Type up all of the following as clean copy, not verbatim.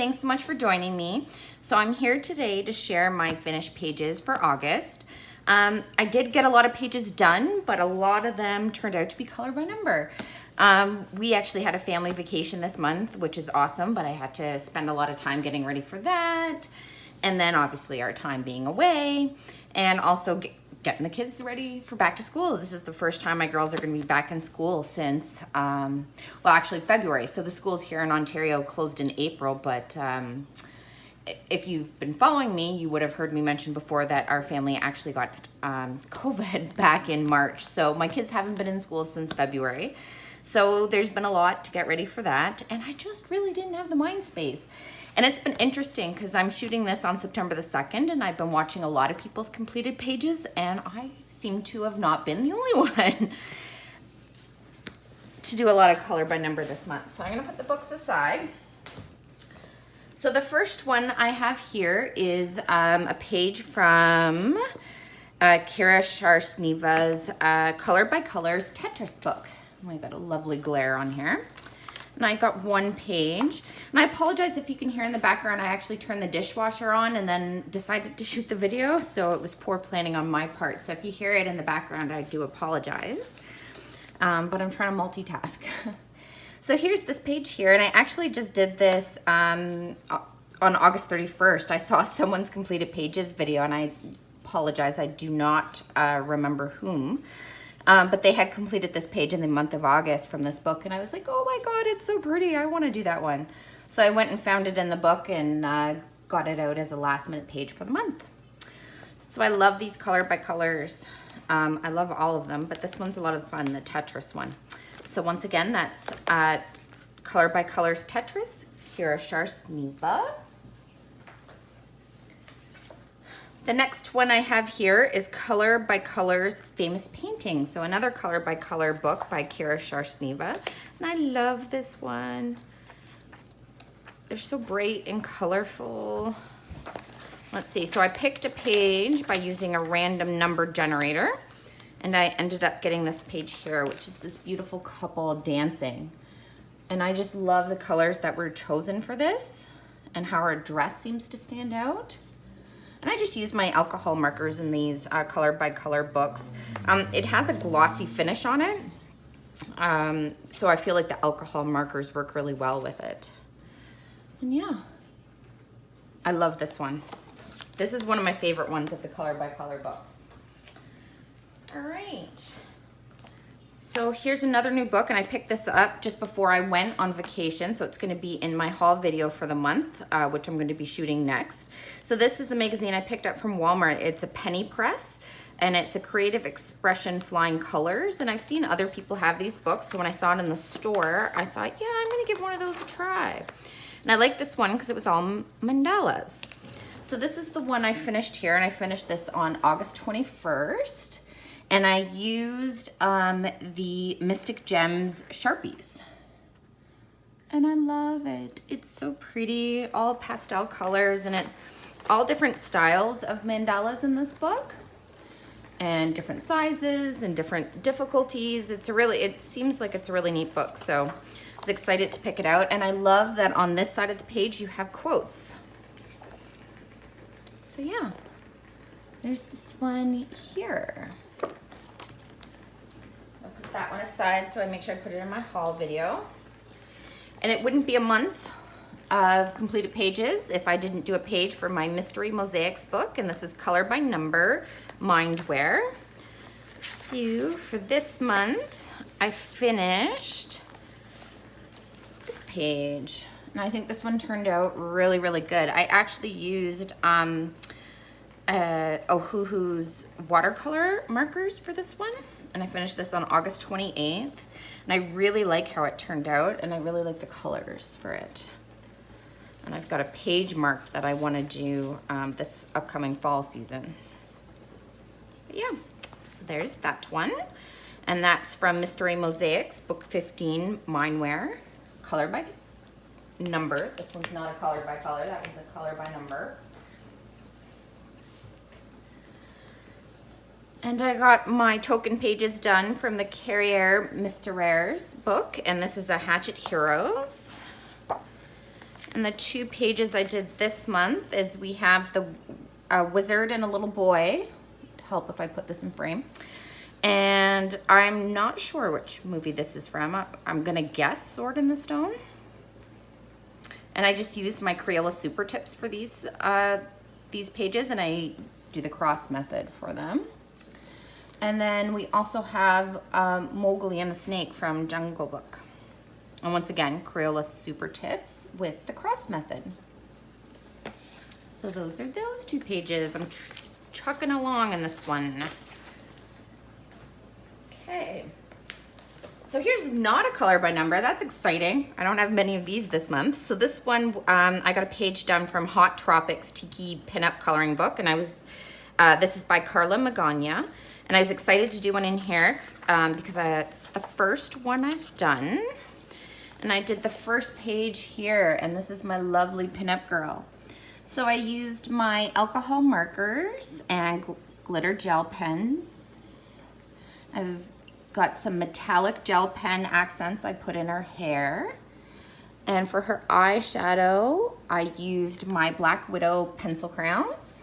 thanks so much for joining me. So I'm here today to share my finished pages for August. I did get a lot of pages done, but a lot of them turned out to be color by number. We actually had a family vacation this month, which is awesome, but I had to spend a lot of time getting ready for that. And then obviously our time being away, and also getting the kids ready for back to school. This is the first time my girls are going to be back in school since, well, actually February. So the schools here in Ontario closed in April, but if you've been following me, you would have heard me mention before that our family actually got COVID back in March. So my kids haven't been in school since February. So there's been a lot to get ready for that. And I just really didn't have the mind space. And it's been interesting because I'm shooting this on September the 2nd, and I've been watching a lot of people's completed pages, and I seem to have not been the only one to do a lot of color by number this month. So I'm going to put the books aside. So the first one I have here is a page from Kira Sharsneva's Color by Colors Tetris book. We've got a lovely glare on here. And I got one page. And I apologize if you can hear in the background, I actually turned the dishwasher on and then decided to shoot the video. So it was poor planning on my part. So if you hear it in the background, I do apologize. But I'm trying to multitask. So here's this page here. And I actually just did this on August 31st. I saw someone's completed pages video, and I apologize. I do not remember whom. But they had completed this page in the month of August from this book, and I was like, oh my God, it's so pretty. I want to do that one. So I went and found it in the book and got it out as a last minute page for the month. So I love these color by colors. I love all of them, but this one's a lot of fun, the Tetris one. So once again, that's Color by Colors Tetris, Kira Sharsneva. The next one I have here is Color by Colors Famous Paintings. So another Color by Color book by Kira Sharsneva. And I love this one. They're so bright and colorful. Let's see, so I picked a page by using a random number generator. And I ended up getting this page here, which is this beautiful couple dancing. And I just love the colors that were chosen for this and how her dress seems to stand out. And I just used my alcohol markers in these color by color books. It has a glossy finish on it. So I feel like the alcohol markers work really well with it. And yeah, I love this one. This is one of my favorite ones of the color by color books. All right. So here's another new book, and I picked this up just before I went on vacation, so it's going to be in my haul video for the month, which I'm going to be shooting next. So this is a magazine I picked up from Walmart. It's a penny press, and it's a creative expression flying colors, and I've seen other people have these books, so when I saw it in the store, I thought, yeah, I'm going to give one of those a try. And I like this one because it was all mandalas. So this is the one I finished here, and I finished this on August 21st. And I used the Mystic Gems Sharpies. And I love it. It's so pretty, all pastel colors, and it's all different styles of mandalas in this book. And different sizes and different difficulties. It seems like it's a really neat book. So I was excited to pick it out. And I love that on this side of the page you have quotes. So yeah, there's this one here. That one aside so I make sure I put it in my haul video. And it wouldn't be a month of completed pages if I didn't do a page for my Mystery Mosaics book, and this is Color by Number Mindware. So for this month I finished this page, and I think this one turned out really, really good. I actually used Ohuhu's watercolor markers for this one. And I finished this on August 28th. And I really like how it turned out, and I really like the colors for it. And I've got a page marked that I want to do this upcoming fall season. But yeah, so there's that one. And that's from Mystery Mosaics, book 15, Mindware, color by number. This one's not a color by color, that one's a color by number. And I got my token pages done from the Carriere Mysteraires book, and this is a Hatchet Heroes. And the 2 pages I did this month is we have the wizard and a little boy. Help if I put this in frame. And I'm not sure which movie this is from. I'm gonna guess Sword in the Stone. And I just used my Crayola Super Tips for these pages, and I do the cross method for them. And then we also have Mowgli and the Snake from Jungle Book. And once again, Crayola Super Tips with the cross method. So those are those 2 pages. I'm chucking along in this one. Okay. So here's not a color by number. That's exciting. I don't have many of these this month. So this one, I got a page done from Hot Tropics Tiki Pinup Coloring Book, and this is by Carla Magana, and I was excited to do one in here because it's the first one I've done, and I did the first page here, and this is my lovely pinup girl. So I used my alcohol markers and glitter gel pens. I've got some metallic gel pen accents I put in her hair. And for her eyeshadow, I used my Black Widow pencil crayons.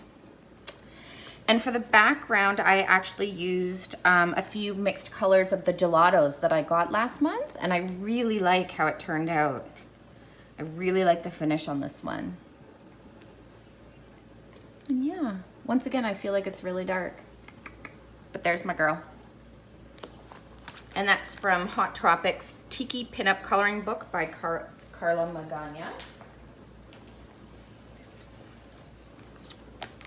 And for the background, I actually used a few mixed colors of the gelatos that I got last month, and I really like how it turned out. I really like the finish on this one. And yeah, once again, I feel like it's really dark. But there's my girl. And that's from Hot Tropics Tiki Pinup Coloring Book by Carla Magana.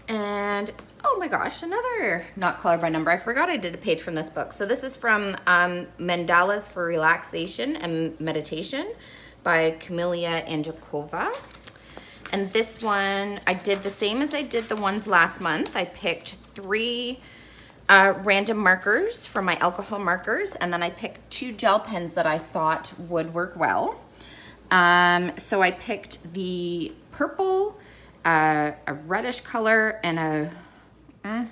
And oh my gosh, another not color by number. I forgot I did a page from this book. So this is from Mandalas for Relaxation and Meditation by Camelia Anjakova. And this one, I did the same as I did the ones last month. I picked 3 random markers from my alcohol markers, and then I picked 2 gel pens that I thought would work well. So I picked the purple, a reddish color, and a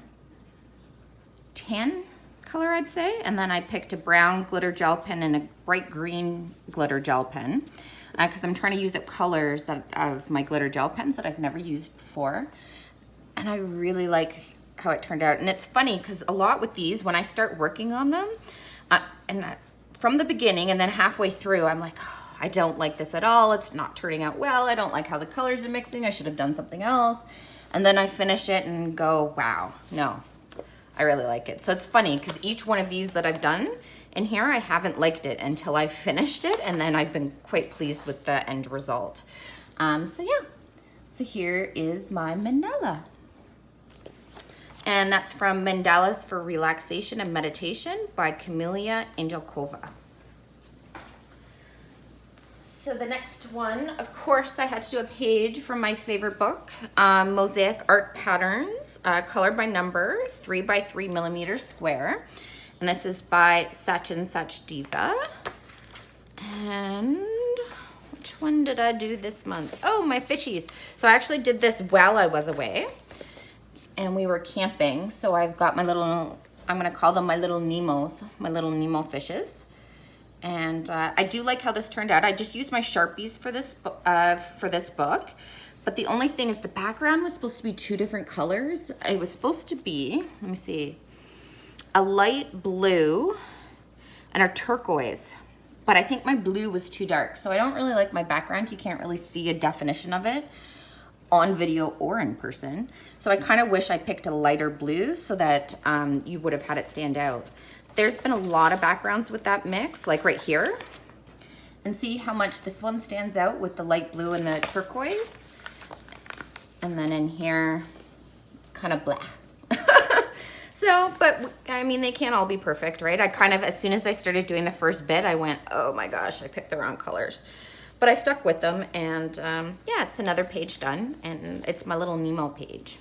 tan color, I'd say. And then I picked a brown glitter gel pen and a bright green glitter gel pen because I'm trying to use up colors of my glitter gel pens that I've never used before. And I really like how it turned out. And it's funny because a lot with these, when I start working on them, from the beginning and then halfway through, I'm like, oh, I don't like this at all. It's not turning out well. I don't like how the colors are mixing. I should have done something else. And then I finish it and go, wow, no, I really like it. So it's funny because each one of these that I've done in here, I haven't liked it until I finished it. And then I've been quite pleased with the end result. So yeah, so here is my mandala. And that's from Mandalas for Relaxation and Meditation by Camelia Anjakova. So the next one, of course, I had to do a page from my favorite book, Mosaic Art Patterns, color by number, 3 by 3 millimeter square. And this is by Such and Such Diva. And which one did I do this month? Oh, my fishies. So I actually did this while I was away. And we were camping, so I've got my little, I'm gonna call them my little Nemos, my little Nemo fishes. And I do like how this turned out. I just used my Sharpies for this book, but the only thing is the background was supposed to be 2 different colors. It was supposed to be, let me see, a light blue and a turquoise, but I think my blue was too dark, so I don't really like my background. You can't really see a definition of it on video or in person. So I kind of wish I picked a lighter blue so that you would have had it stand out. There's been a lot of backgrounds with that mix, like right here. And see how much this one stands out with the light blue and the turquoise. And then in here, it's kind of blah. So, but I mean, they can't all be perfect, right? I kind of, as soon as I started doing the first bit, I went, oh my gosh, I picked the wrong colors. But I stuck with them, and yeah, it's another page done, and it's my little Nemo page.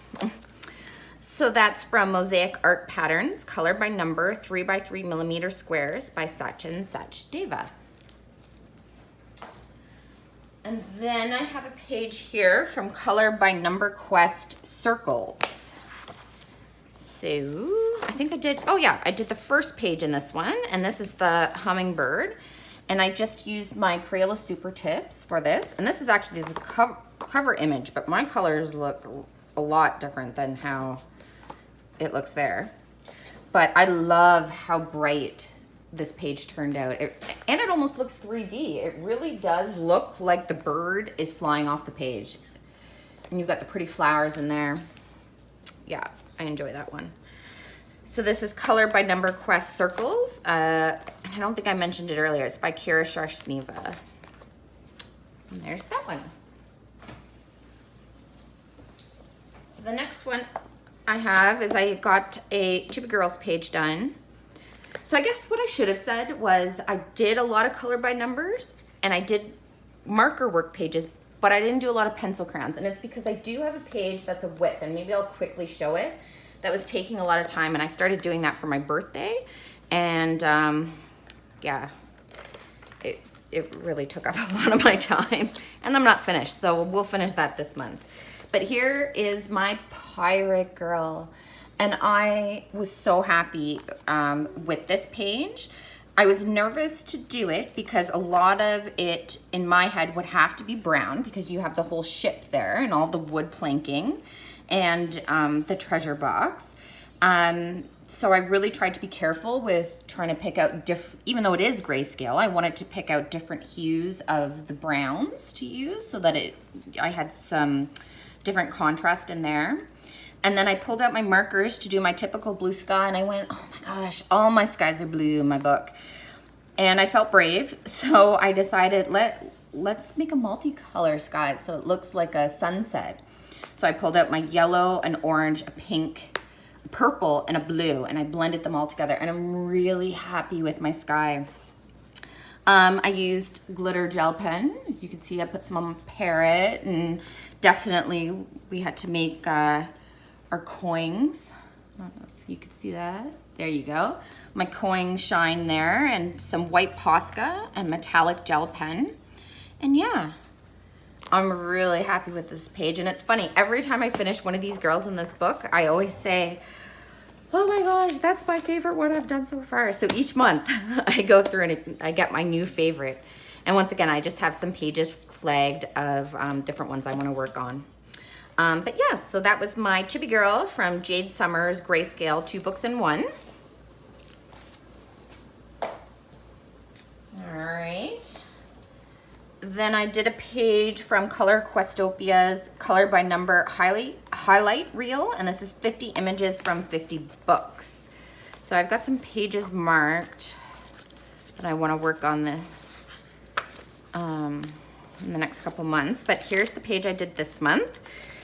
So that's from Mosaic Art Patterns, color by number, 3 by 3 millimeter squares by Such and Such Diva. And then I have a page here from Color by Number Quest Circles. So I think I did, oh yeah, I did the first page in this one, and this is the Hummingbird. And I just used my Crayola Super Tips for this. And this is actually the cover image, but my colors look a lot different than how it looks there. But I love how bright this page turned out. And it almost looks 3D. It really does look like the bird is flying off the page. And you've got the pretty flowers in there. Yeah, I enjoy that one. So this is Color by Number Quest Circles. And I don't think I mentioned it earlier. It's by Kira Sharshneva. And there's that one. So the next one I have is I got a Chibi Girls page done. So I guess what I should have said was I did a lot of color by numbers and I did marker work pages, but I didn't do a lot of pencil crayons. And it's because I do have a page that's a whip, and maybe I'll quickly show it. That was taking a lot of time, and I started doing that for my birthday. And yeah, it really took up a lot of my time, and I'm not finished. So we'll finish that this month. But here is my Pirate Girl. And I was so happy with this page. I was nervous to do it because a lot of it in my head would have to be brown because you have the whole ship there and all the wood planking and the treasure box. So I really tried to be careful with trying to pick out even though it is grayscale, I wanted to pick out different hues of the browns to use so that I had some different contrast in there. And then I pulled out my markers to do my typical blue sky, and I went, oh my gosh, all my skies are blue in my book. And I felt brave, so I decided let's make a multicolor sky so it looks like a sunset. So I pulled out my yellow, an orange, a pink, a purple, and a blue, and I blended them all together, and I'm really happy with my sky. I used glitter gel pen. As you can see, I put some on my parrot, and definitely we had to make our coins. I don't know if you could see that. There you go. My coin shine there, and some white Posca and metallic gel pen. And yeah, I'm really happy with this page. And it's funny, every time I finish one of these girls in this book, I always say, oh my gosh, that's my favorite one I've done so far. So each month I go through and I get my new favorite. And once again, I just have some pages flagged of different ones I want to work on. But yeah, so that was my Chibi Girl from Jade Summers Grayscale 2 books in 1. All right. Then I did a page from Color Questopia's Color by Number highlight reel, and this is 50 images from 50 books. So I've got some pages marked that I want to work on in the next couple months. But here's the page I did this month.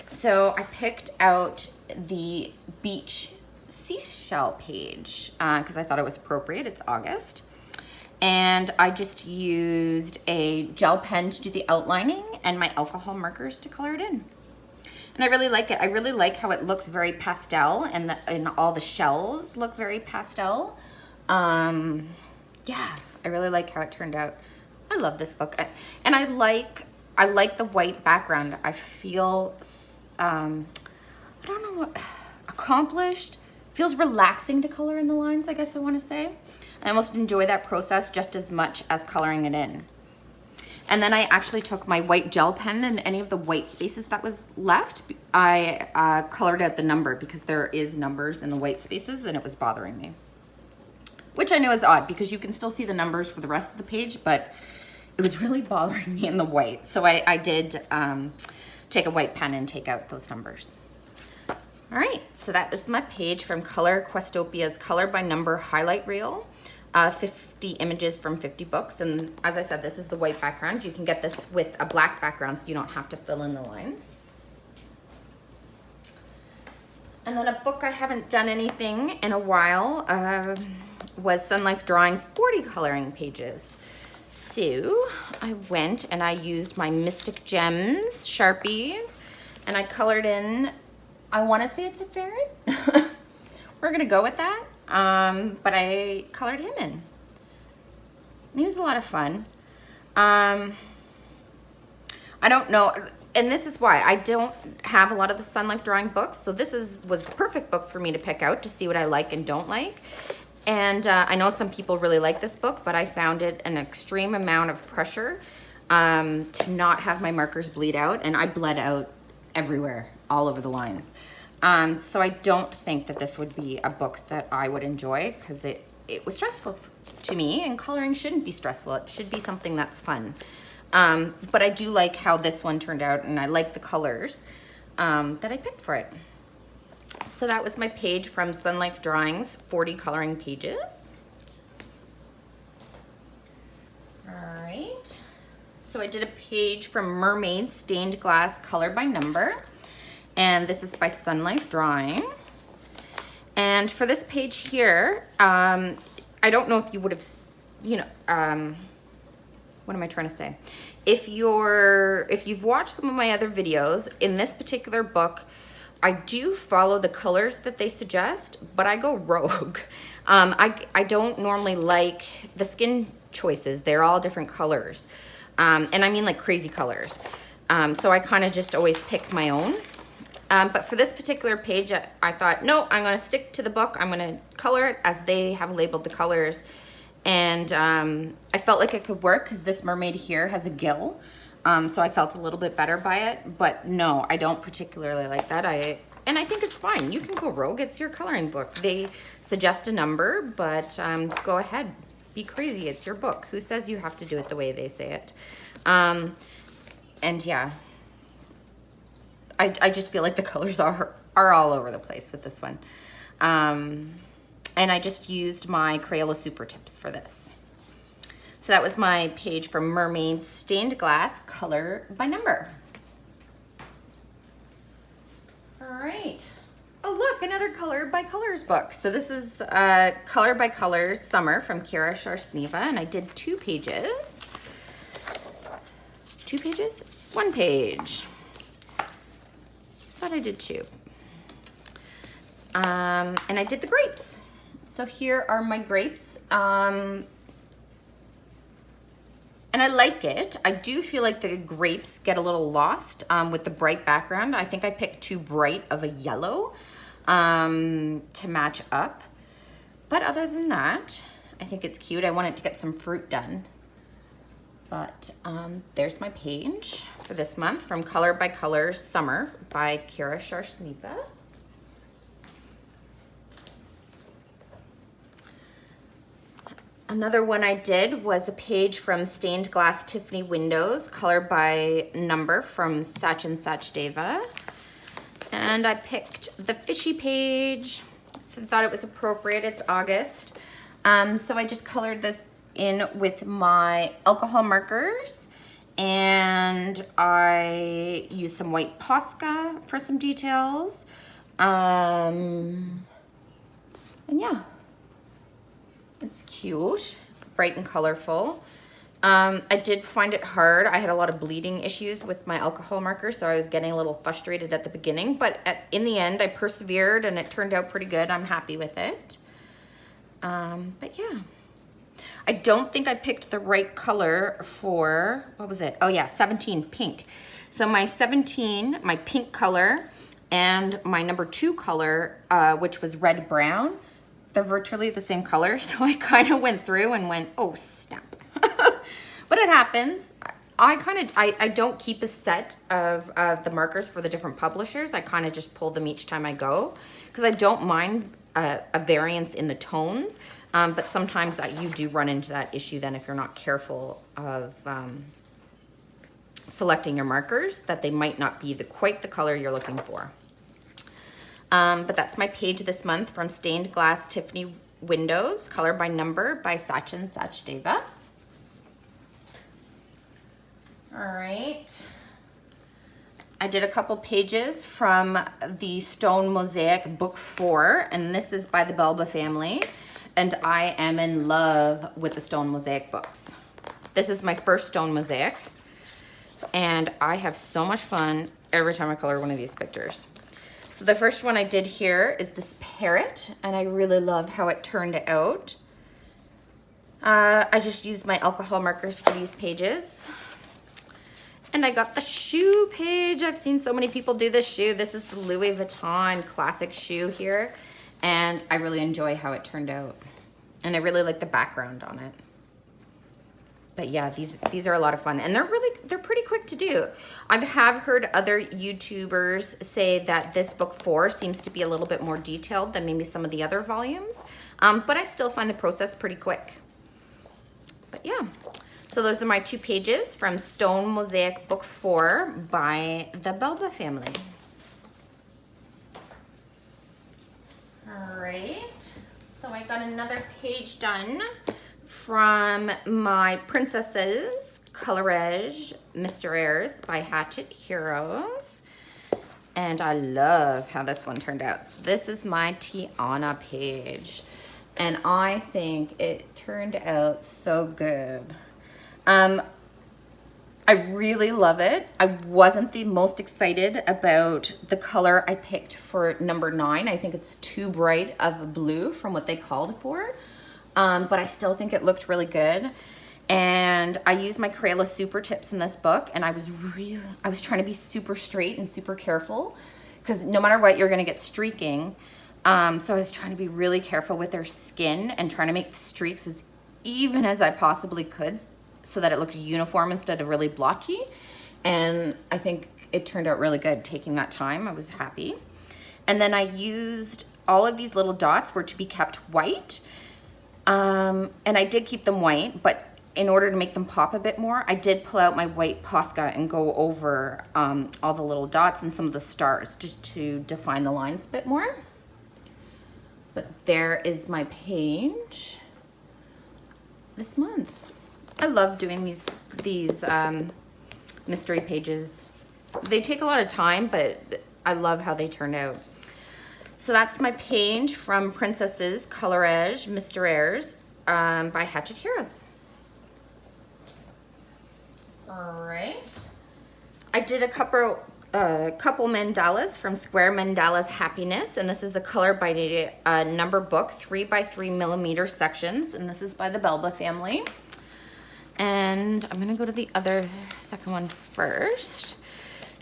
So I picked out the beach seashell page because I thought it was appropriate. It's August. And I just used a gel pen to do the outlining and my alcohol markers to color it in. And I really like it. I really like how it looks very pastel, and all the shells look very pastel. Yeah, I really like how it turned out. I love this book. And I like the white background. I feel I don't know what, accomplished. Feels relaxing to color in the lines, I guess I want to say. I almost enjoy that process just as much as coloring it in. And then I actually took my white gel pen and any of the white spaces that was left, I colored out the number because there is numbers in the white spaces and it was bothering me. Which I know is odd because you can still see the numbers for the rest of the page, but it was really bothering me in the white. So I did take a white pen and take out those numbers. All right, so that is my page from Color Questopia's Color by Number highlight reel. 50 images from 50 books. And as I said, this is the white background. You can get this with a black background so you don't have to fill in the lines. And then a book I haven't done anything in a while was Sun Life Drawings 40 coloring pages. So I went and I used my Mystic Gems Sharpies and I colored in, I want to say it's a ferret. We're going to go with that. But I colored him in. And he was a lot of fun. I don't know, and this is why I don't have a lot of the Sun Life drawing books. So this was the perfect book for me to pick out to see what I like and don't like. And I know some people really like this book, but I found it an extreme amount of pressure to not have my markers bleed out, and I bled out everywhere, all over the lines. So I don't think that this would be a book that I would enjoy, because it was stressful to me, and coloring shouldn't be stressful. It should be something that's fun. But I do like how this one turned out, and I like the colors that I picked for it. So that was my page from Sun Life Drawings, 40 coloring pages. All right. So I did a page from Mermaid Stained Glass Color by Number, and this is by Sun Life Drawing. And for this page here, I don't know if you would have, what am I trying to say? If you've watched some of my other videos, in this particular book, I do follow the colors that they suggest, but I go rogue. I don't normally like the skin choices. They're all different colors. And I mean like crazy colors. So I kind of just always pick my own. But for this particular page, I thought, no, I'm going to stick to the book. I'm going to color it as they have labeled the colors. And I felt like it could work because this mermaid here has a gill. So I felt a little bit better by it. But no, I don't particularly like that. And I think it's fine. You can go rogue. It's your coloring book. They suggest a number, but go ahead. Be crazy. It's your book. Who says you have to do it the way they say it? And yeah, I just feel like the colors are all over the place with this one. And I just used my Crayola Super Tips for this. So that was my page from Mermaid Stained Glass Color by Number. All right. Oh, look, another Color by Colors book. So this is Color by Colors Summer from Kira Sharsneva, and I did 2 pages. 2 pages? 1 page. Thought I did 2. And I did the grapes. So here are my grapes. And I like it. I do feel like the grapes get a little lost with the bright background. I think I picked too bright of a yellow to match up. But other than that, I think it's cute. I wanted to get some fruit done. But there's my page for this month from Color by Colors Summer by Kira Sharsneva. Another one I did was a page from Stained Glass Tiffany Windows, Color by Number from Sachin Sachdeva. And I picked the fishy page, so I thought it was appropriate. It's August. So I just colored this in with my alcohol markers, and I used some white Posca for some details. And yeah. It's cute, bright and colorful. I did find it hard. I had a lot of bleeding issues with my alcohol marker, so I was getting a little frustrated at the beginning. But in the end, I persevered, and it turned out pretty good. I'm happy with it. But yeah. I don't think I picked the right color for, what was it? Oh yeah, 17, pink. So my 17, my pink color, and my number 2 color, which was red-brown, they're virtually the same color, so I kind of went through and went, oh snap. But it happens. I don't keep a set of the markers for the different publishers. I kind of just pull them each time I go, because I don't mind a variance in the tones, but sometimes you do run into that issue then if you're not careful of selecting your markers, that they might not be quite the color you're looking for. But that's my page this month from Stained Glass Tiffany Windows, Color by Number by Sachin Sachdeva. All right. I did a couple pages from the Stone Mosaic Book 4, and this is by the Belba family, and I am in love with the Stone Mosaic books. This is my first Stone Mosaic, and I have so much fun every time I color one of these pictures. So the first one I did here is this parrot, and I really love how it turned out. I just used my alcohol markers for these pages. And I got the shoe page. I've seen so many people do this shoe. This is the Louis Vuitton classic shoe here, and I really enjoy how it turned out. And I really like the background on it. But yeah, these are a lot of fun, and they're pretty quick to do. I have heard other YouTubers say that this book 4 seems to be a little bit more detailed than maybe some of the other volumes, but I still find the process pretty quick. But yeah, so those are my 2 pages from Stone Mosaic Book 4 by the Belba family. All right, so I got another page done from my Princesses Colorage Mysteries by Hatchet Heroes. And I love how this one turned out. So this is my Tiana page. And I think it turned out so good. I really love it. I wasn't the most excited about the color I picked for number 9. I think it's too bright of a blue from what they called for. But I still think it looked really good. And I used my Crayola Super Tips in this book, and I was trying to be super straight and super careful, because no matter what, you're gonna get streaking. So I was trying to be really careful with their skin and trying to make the streaks as even as I possibly could so that it looked uniform instead of really blotchy. And I think it turned out really good taking that time. I was happy. And then I used all of these little dots were to be kept white. And I did keep them white, but in order to make them pop a bit more, I did pull out my white Posca and go over all the little dots and some of the stars just to define the lines a bit more. But there is my page this month. I love doing these mystery pages. They take a lot of time, but I love how they turned out. So that's my page from Princesses Colorage Mysteries by Hatchet Heroes. All right. I did a couple mandalas from Square Mandalas Happiness, and this is a color by number book, 3x3 millimeter sections, and this is by the Belba family. And I'm gonna go to the second one first.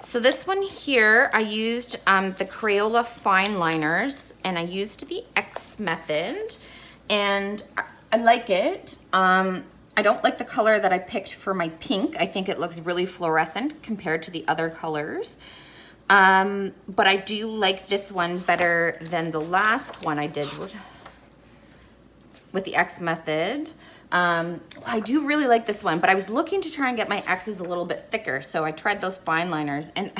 So this one here, I used the Crayola fine liners, and I used the X method, and I like it. I don't like the color that I picked for my pink. I think it looks really fluorescent compared to the other colors. But I do like this one better than the last one I did with the X method. Well, I do really like this one, but I was looking to try and get my X's a little bit thicker, so I tried those fine liners, and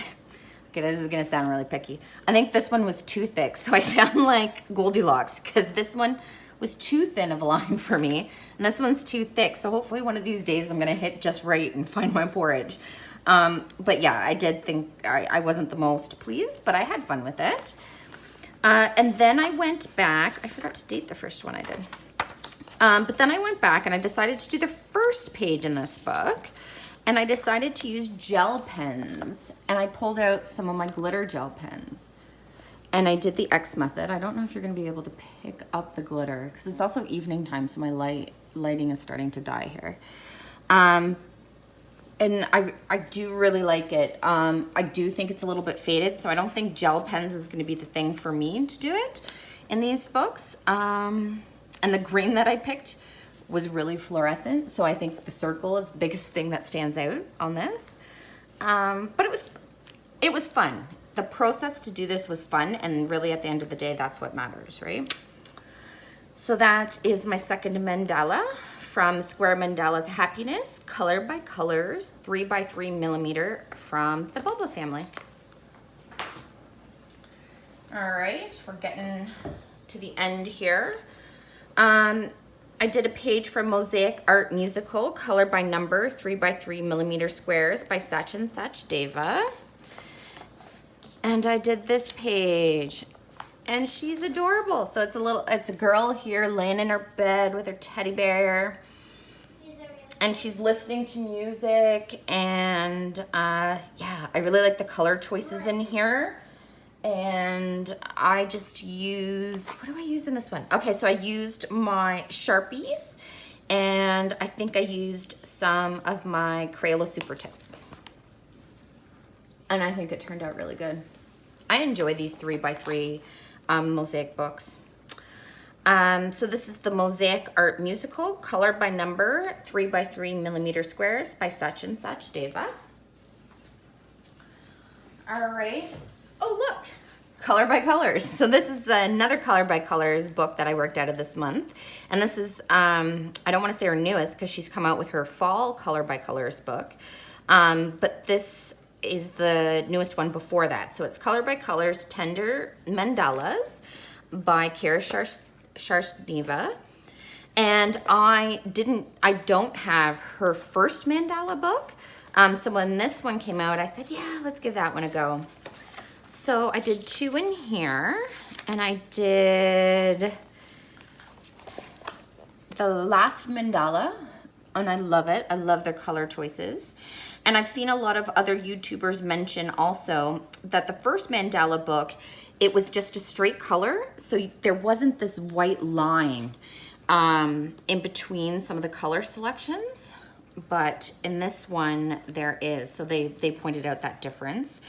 okay, this is gonna sound really picky. I think this one was too thick, so I sound like Goldilocks, because this one was too thin of a line for me, and this one's too thick, so hopefully one of these days I'm gonna hit just right and find my porridge. But yeah, I did think I wasn't the most pleased, but I had fun with it. And then I went back, I forgot to date the first one I did. But then I went back and I decided to do the first page in this book, and I decided to use gel pens, and I pulled out some of my glitter gel pens, and I did the X method. I don't know if you're gonna be able to pick up the glitter because it's also evening time, so my lighting is starting to die here. And I do really like it. I do think it's a little bit faded, so I don't think gel pens is gonna be the thing for me to do it in these books. And the green that I picked was really fluorescent, so I think the circle is the biggest thing that stands out on this. But it was fun. The process to do this was fun, and really at the end of the day, that's what matters, right? So that is my second mandala from Square Mandalas Happiness, Color by Colors, 3x3 millimeter from the Bulba family. All right, we're getting to the end here. I did a page from Mosaic Art Musical, color by number, 3x3 millimeter squares by such and such Deva. And I did this page, and she's adorable. So it's a girl here laying in her bed with her teddy bear, and she's listening to music, and yeah, I really like the color choices in here. And I just used, what do I use in this one? Okay, so I used my Sharpies, and I think I used some of my Crayola Super Tips. And I think it turned out really good. I enjoy these 3x3 mosaic books. So this is the Mosaic Art Musical, color by number, 3x3mm squares by such and such, Deva. All right. Oh, look, color by colors. So this is another color by colors book that I worked out of this month. And this is, I don't want to say her newest because she's come out with her fall color by colors book. But this is the newest one before that. So it's color by colors, Tender Mandalas by Sharshneva. And I don't have her first mandala book. So when this one came out, I said, yeah, let's give that one a go. So I did 2 in here, and I did the last mandala, and I love it. I love their color choices. And I've seen a lot of other YouTubers mention also that the first mandala book, it was just a straight color, so there wasn't this white line in between some of the color selections, but in this one there is. So they pointed out that difference.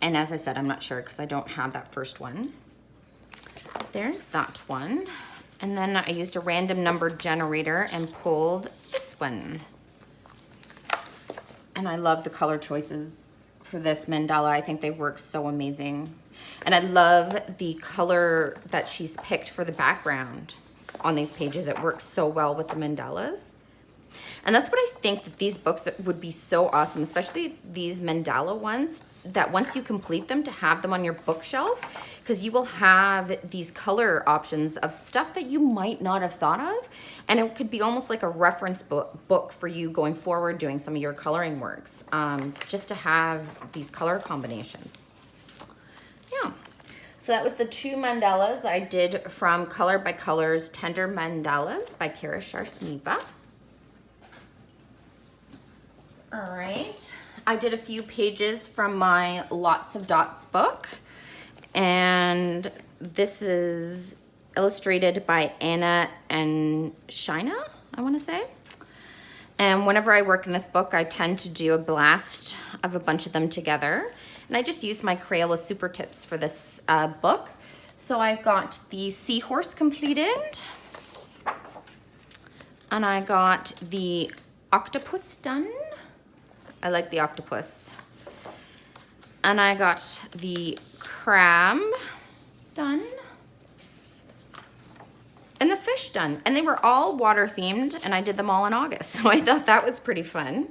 And as I said, I'm not sure because I don't have that first one. There's that one. And then I used a random number generator and pulled this one. And I love the color choices for this mandala. I think they work so amazing. And I love the color that she's picked for the background on these pages. It works so well with the mandalas. And that's what I think that these books would be so awesome, especially these mandala ones, that once you complete them, to have them on your bookshelf, because you will have these color options of stuff that you might not have thought of. And it could be almost like a reference book for you going forward doing some of your coloring works, just to have these color combinations. Yeah. So that was the 2 mandalas I did from Color by Colors, Tender Mandalas by Sharshneva. All right, I did a few pages from my Lots of Dots book, and this is illustrated by Anna and Shina, I want to say. And whenever I work in this book, I tend to do a blast of a bunch of them together. And I just used my Crayola Super Tips for this book. So I got the seahorse completed, and I got the octopus done. I like the octopus. And I got the crab done. And the fish done. And they were all water themed, and I did them all in August. So I thought that was pretty fun.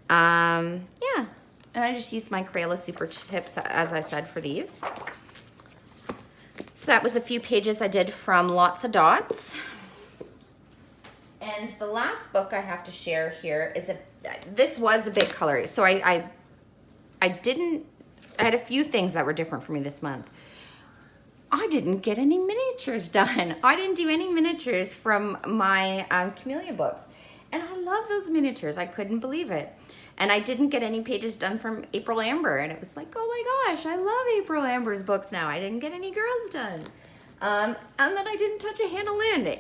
Yeah. And I just used my Crayola Super Tips, as I said, for these. So that was a few pages I did from Lots of Dots. And the last book I have to share here is this was a big color. So I had a few things that were different for me this month. I didn't get any miniatures done. I didn't do any miniatures from my Camellia books. And I love those miniatures. I couldn't believe it. And I didn't get any pages done from April Amber. And it was like, oh my gosh, I love April Amber's books now. I didn't get any girls done. And then I didn't touch a Hannah Lynn.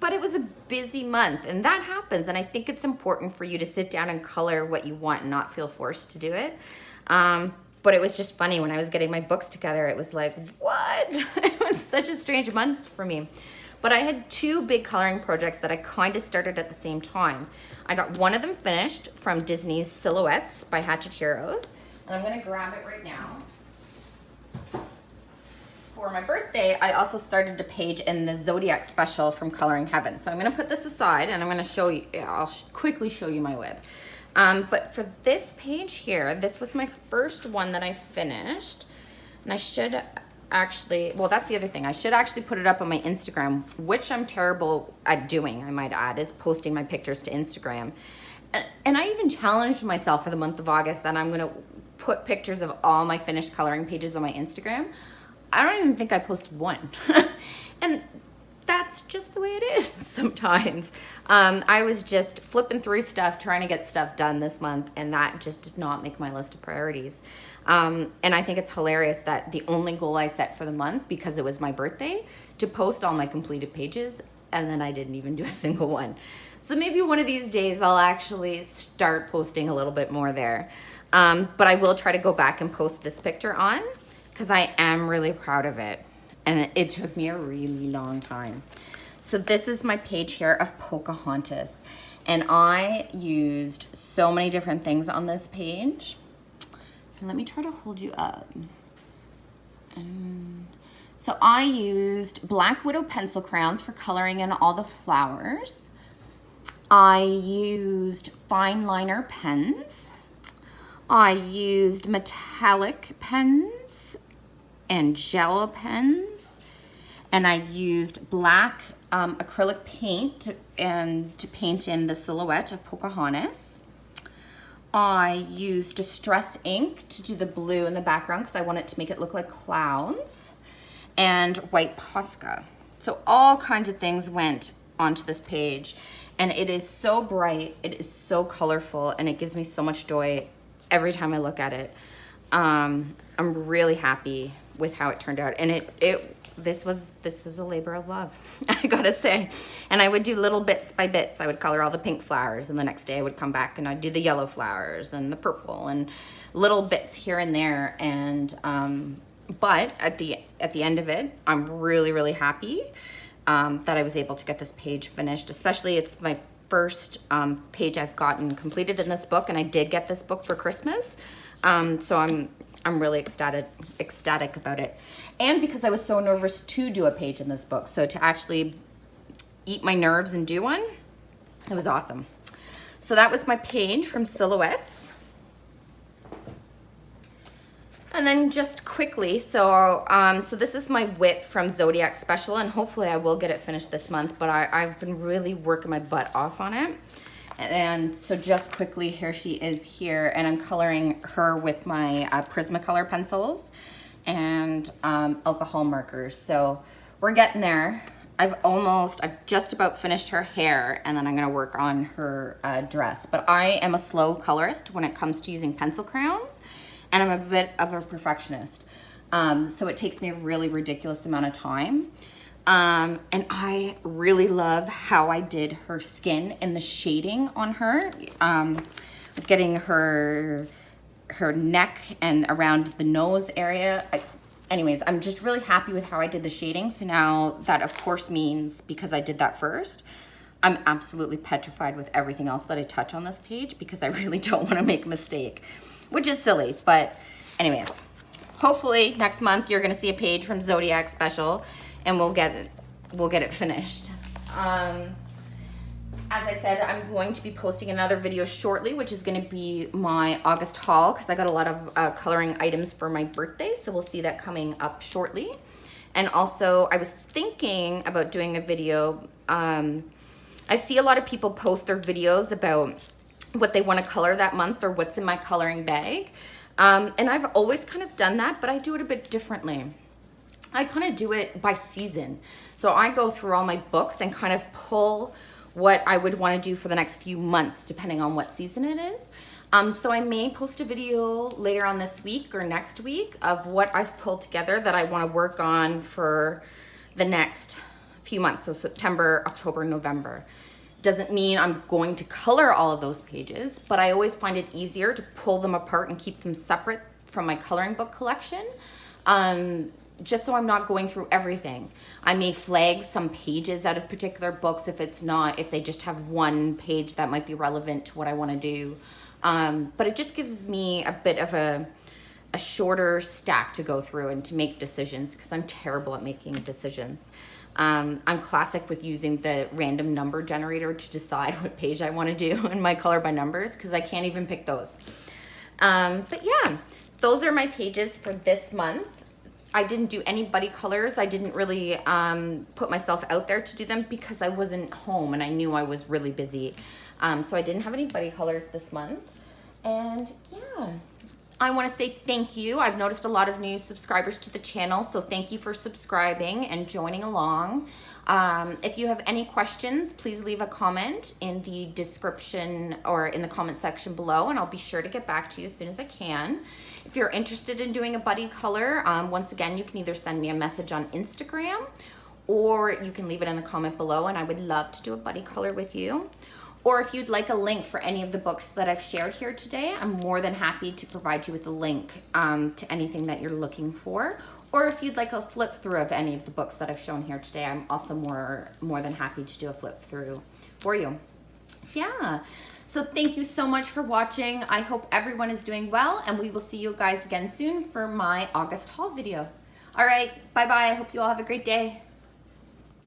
But it was a busy month, and that happens. And I think it's important for you to sit down and color what you want and not feel forced to do it. But it was just funny when I was getting my books together. It was like, what? It was such a strange month for me. But I had 2 big coloring projects that I kind of started at the same time. I got one of them finished from Disney's Silhouettes by Hatchet Heroes. And I'm going to grab it right now. For my birthday, I also started a page in the Zodiac special from Coloring Heaven. So I'm going to put this aside, and I'm going to show you, I'll quickly show you my web. But for this page here, this was my first one that I finished. And I should actually, well, that's the other thing. I should actually put it up on my Instagram, which I'm terrible at doing, I might add, is posting my pictures to Instagram. And I even challenged myself for the month of August that I'm going to put pictures of all my finished coloring pages on my Instagram. I don't even think I posted one. And that's just the way it is sometimes. I was just flipping through stuff, trying to get stuff done this month, and that just did not make my list of priorities. And I think it's hilarious that the only goal I set for the month, because it was my birthday, to post all my completed pages, and then I didn't even do a single one. So maybe one of these days I'll actually start posting a little bit more there. But I will try to go back and post this picture on, because I am really proud of it. And it took me a really long time. So this is my page here of Pocahontas. And I used so many different things on this page. And let me try to hold you up. So I used Black Widow pencil crayons for coloring in all the flowers. I used fine liner pens. I used metallic pens and gel pens. And I used black acrylic paint to paint in the silhouette of Pocahontas. I used Distress ink to do the blue in the background because I wanted to make it look like clouds. And white Posca. So all kinds of things went onto this page. And it is so bright, it is so colorful, and it gives me so much joy every time I look at it. I'm really happy with how it turned out. And this was a labor of love, I gotta say. And I would do little bits by bits. I would color all the pink flowers, and the next day I would come back and I'd do the yellow flowers and the purple and little bits here and there. And but at the end of it, I'm really, really happy that I was able to get this page finished. Especially, it's my first page I've gotten completed in this book, and I did get this book for Christmas. So I'm really ecstatic about it. And because I was so nervous to do a page in this book, so to actually eat my nerves and do one, it was awesome. So that was my page from Silhouettes. And then just quickly, so this is my whip from Zodiac Special, and hopefully I will get it finished this month, but I've been really working my butt off on it. And so just quickly, here she is here, and I'm coloring her with my Prismacolor pencils and alcohol markers. So we're getting there. I've just about finished her hair, and then I'm gonna work on her dress. But I am a slow colorist when it comes to using pencil crayons. And I'm a bit of a perfectionist. So it takes me a really ridiculous amount of time. And I really love how I did her skin and the shading on her. With getting her neck and around the nose area. Anyways, I'm just really happy with how I did the shading. So now that of course means, because I did that first, I'm absolutely petrified with everything else that I touch on this page because I really don't want to make a mistake. Which is silly, but anyways, hopefully next month you're gonna see a page from Zodiac Special, and we'll get it finished. As I said, I'm going to be posting another video shortly, which is gonna be my August haul, because I got a lot of coloring items for my birthday, so we'll see that coming up shortly. And also, I was thinking about doing a video. I see a lot of people post their videos about what they want to color that month or what's in my coloring bag. And I've always kind of done that, but I do it a bit differently. I kind of do it by season. So I go through all my books and kind of pull what I would want to do for the next few months, depending on what season it is. So I may post a video later on this week or next week of what I've pulled together that I want to work on for the next few months. So September, October, November. Doesn't mean I'm going to color all of those pages, but I always find it easier to pull them apart and keep them separate from my coloring book collection, just so I'm not going through everything. I may flag some pages out of particular books if they just have one page that might be relevant to what I want to do. But it just gives me a bit of a shorter stack to go through and to make decisions, because I'm terrible at making decisions. I'm classic with using the random number generator to decide what page I want to do in my color by numbers, because I can't even pick those. But yeah, those are my pages for this month. I didn't do any buddy colors. I didn't really put myself out there to do them because I wasn't home and I knew I was really busy. So I didn't have any buddy colors this month. And yeah, I want to say thank you. I've noticed a lot of new subscribers to the channel, so thank you for subscribing and joining along. If you have any questions, please leave a comment in the description or in the comment section below, and I'll be sure to get back to you as soon as I can. If you're interested in doing a buddy color, once again, you can either send me a message on Instagram or you can leave it in the comment below, and I would love to do a buddy color with you. Or if you'd like a link for any of the books that I've shared here today, I'm more than happy to provide you with a link to anything that you're looking for. Or if you'd like a flip through of any of the books that I've shown here today, I'm also more than happy to do a flip through for you. Yeah. So thank you so much for watching. I hope everyone is doing well, and we will see you guys again soon for my August haul video. All right, bye-bye. I hope you all have a great day.